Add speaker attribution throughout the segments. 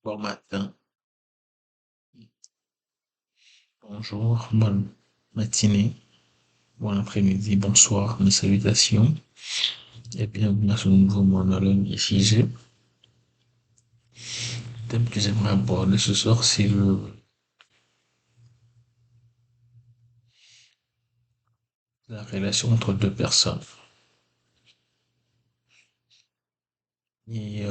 Speaker 1: Bon matin, bonjour, bonne matinée, bon après-midi, bonsoir, mes salutations et bienvenue à ce nouveau monologue figé. Le thème que j'aimerais aborder ce soir, c'est la relation entre deux personnes. Et,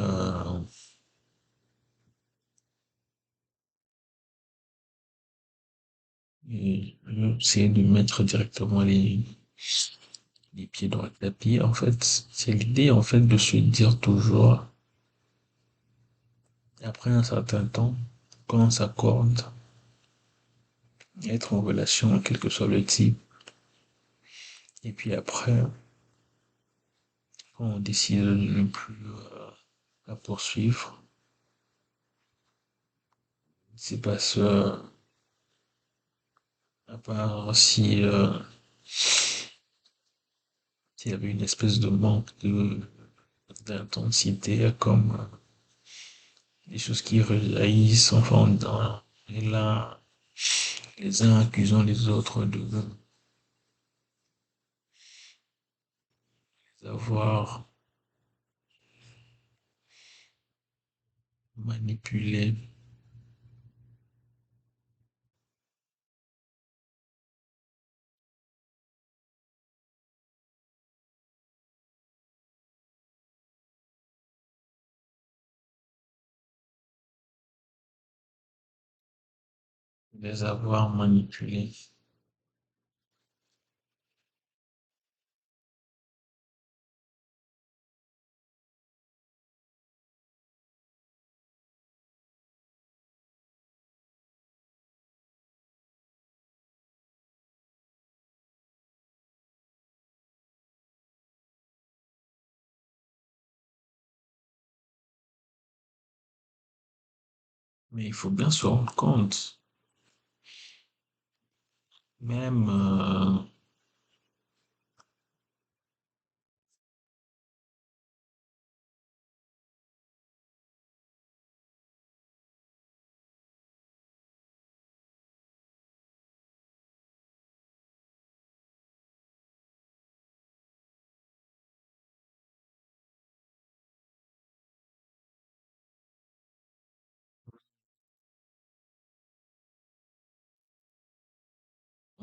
Speaker 1: je vais essayer de mettre directement les pieds dans le tapis. En fait, c'est l'idée en fait de se dire toujours, après un certain temps, quand on s'accorde, être en relation, quel que soit le type, et puis après, quand on décide de ne plus la poursuivre, c'est parce à part si s'il y avait une espèce de manque de d'intensité, comme des choses qui rejaillissent, enfin, et là, les uns accusant les autres de avoir manipulé, les avoir manipulés, mais il faut bien se rendre compte, même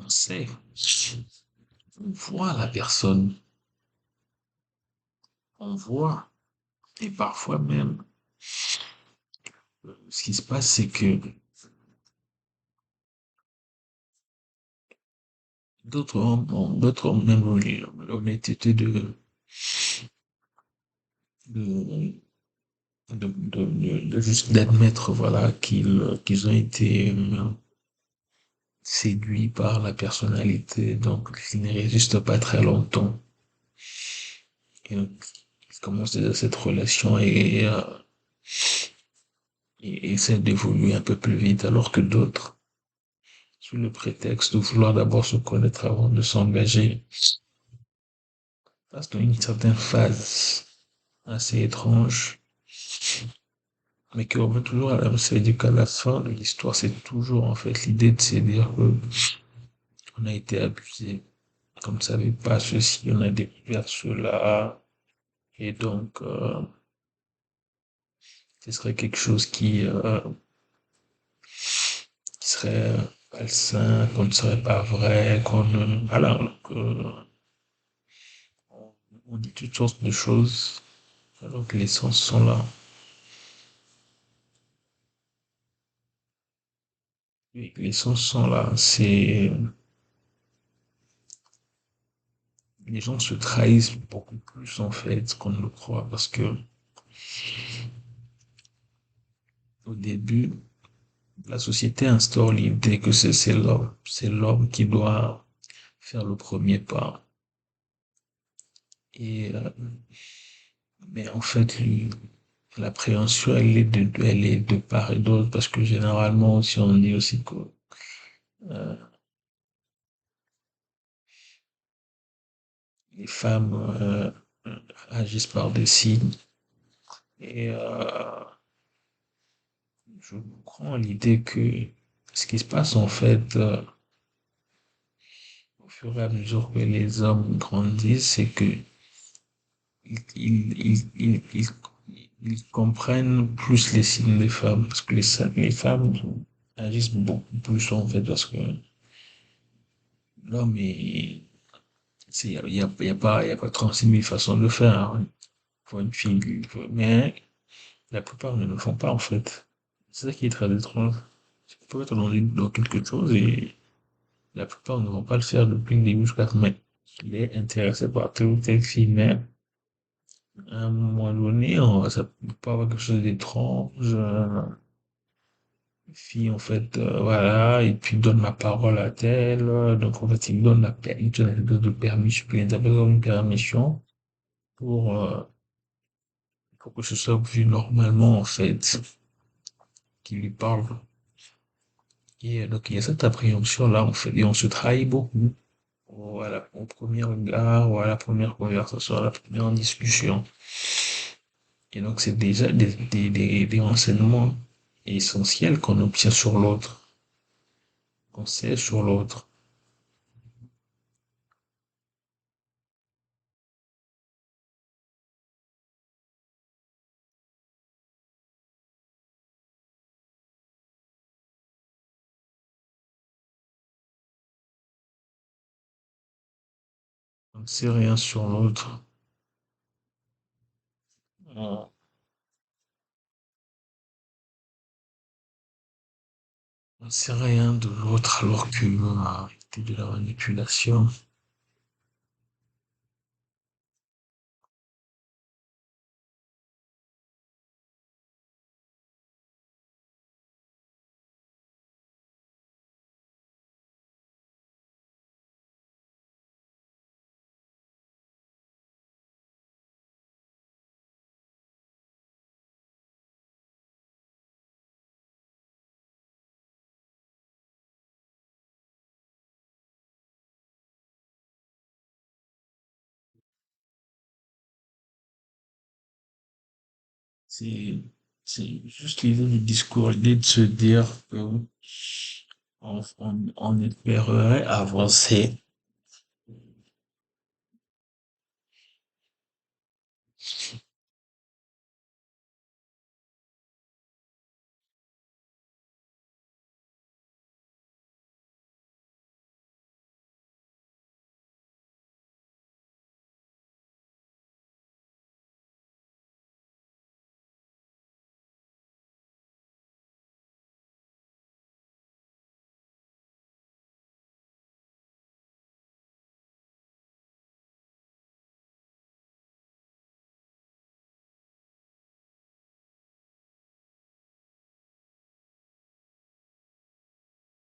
Speaker 1: on sait, on voit la personne, on voit, et parfois même, ce qui se passe, c'est que d'autres ont même eu l'honnêteté de, de juste d'admettre, voilà, qu'ils ont été séduits par la personnalité, donc ils ne résistent pas très longtemps. Et donc, ils commencent déjà cette relation et essaient d'évoluer un peu plus vite, alors que d'autres, sous le prétexte de vouloir d'abord se connaître avant de s'engager, passent dans une certaine phase assez étrange, mais qui revient toujours à la même, c'est-à-dire qu'à la fin de l'histoire, c'est toujours en fait l'idée de se dire que on a été abusé, on ne savait pas ceci, on a découvert cela, et donc ce serait quelque chose qui serait malsain, qu'on ne serait pas vrai, voilà, donc, on dit toutes sortes de choses, alors que les sens sont là. Et les sens sont là, les gens se trahissent beaucoup plus en fait qu'on ne le croit, parce que au début, la société instaure l'idée que c'est l'homme qui doit faire le premier pas. Et, mais en fait, l'appréhension, elle est de part et d'autre, parce que généralement aussi, on dit aussi que euh, les femmes agissent par des signes. Et je crois en l'idée que ce qui se passe en fait au fur et à mesure que les hommes grandissent, c'est que ils comprennent plus les signes des femmes parce que les femmes agissent beaucoup plus en fait parce que l'homme est, il y a pas 36 000 façons de le faire, hein. Pour une fille, mais la plupart ne le font pas en fait. C'est ça qui est très étrange. Tu peux être dans quelque chose et la plupart ne vont pas le faire depuis le début jusqu'à la fin. Mais il est intéressé par telle ou telle fille, mais à un moment donné, ça peut avoir quelque chose d'étrange. Fille, en fait, voilà, et puis donne ma parole à telle. Donc, en fait, il donne une espèce de permission, il interprète comme une permission pour, euh, pour que ce soit vu normalement, en fait, qui lui parle. Et donc, il y a cette appréhension-là, en fait, et on se trahit beaucoup. Voilà, au premier regard, ou à la première conversation, à la première discussion. Et donc, c'est déjà des renseignements essentiels qu'on obtient sur l'autre, qu'on sait sur l'autre. On ne sait rien sur l'autre. On ne sait rien de l'autre alors que c'était de la manipulation. C'est, c'est juste l'idée du discours, l'idée de se dire que on espérerait avancer.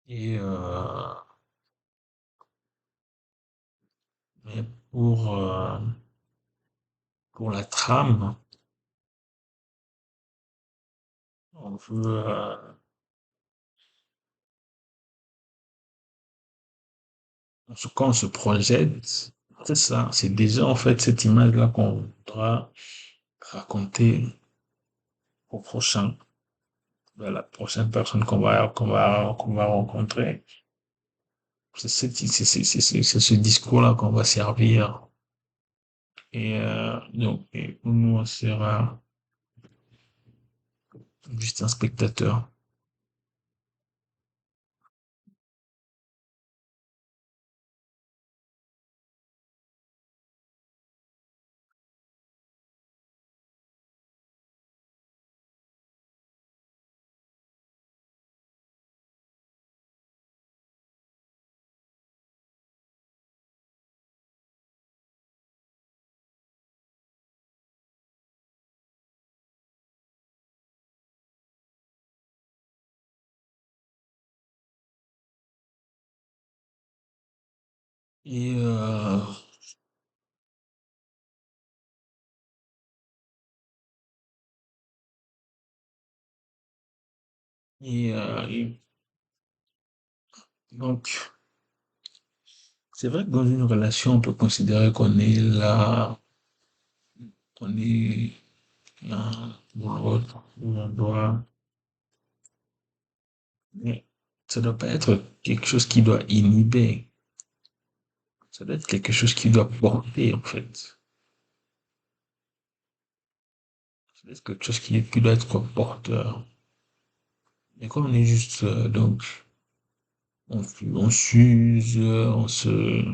Speaker 1: Et, mais pour la trame, on veut, quand on se projette, c'est ça, c'est déjà en fait cette image-là qu'on voudra raconter au prochain, à la prochaine personne qu'on va rencontrer. C'est ce discours-là qu'on va servir. Et donc, et pour nous, on sera juste un spectateur. Et, et donc, c'est vrai que dans une relation, on peut considérer qu'on est là, on est l'un pour l'autre, où on doit Ça doit pas être quelque chose qui doit inhiber. Ça doit être quelque chose qui doit porter, en fait. Ça doit être quelque chose qui doit être porteur. Mais quand on est juste, donc, on s'use, on se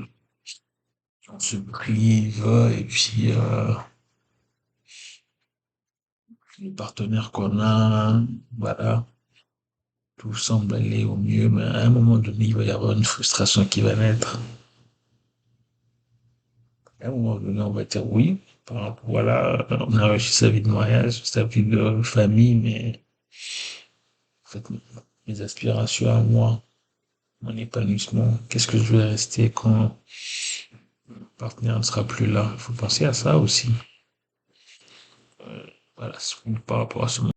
Speaker 1: prive, et puis, les partenaires qu'on a, voilà, tout semble aller au mieux, mais à un moment donné, il va y avoir une frustration qui va naître. À un moment donné, on va dire oui, par rapport, voilà, on a réussi sa vie de mariage, sa vie de famille, mais en fait, mes aspirations à moi, mon épanouissement, qu'est-ce que je vais rester quand le partenaire ne sera plus là? Il faut penser à ça aussi. Voilà, par rapport à ce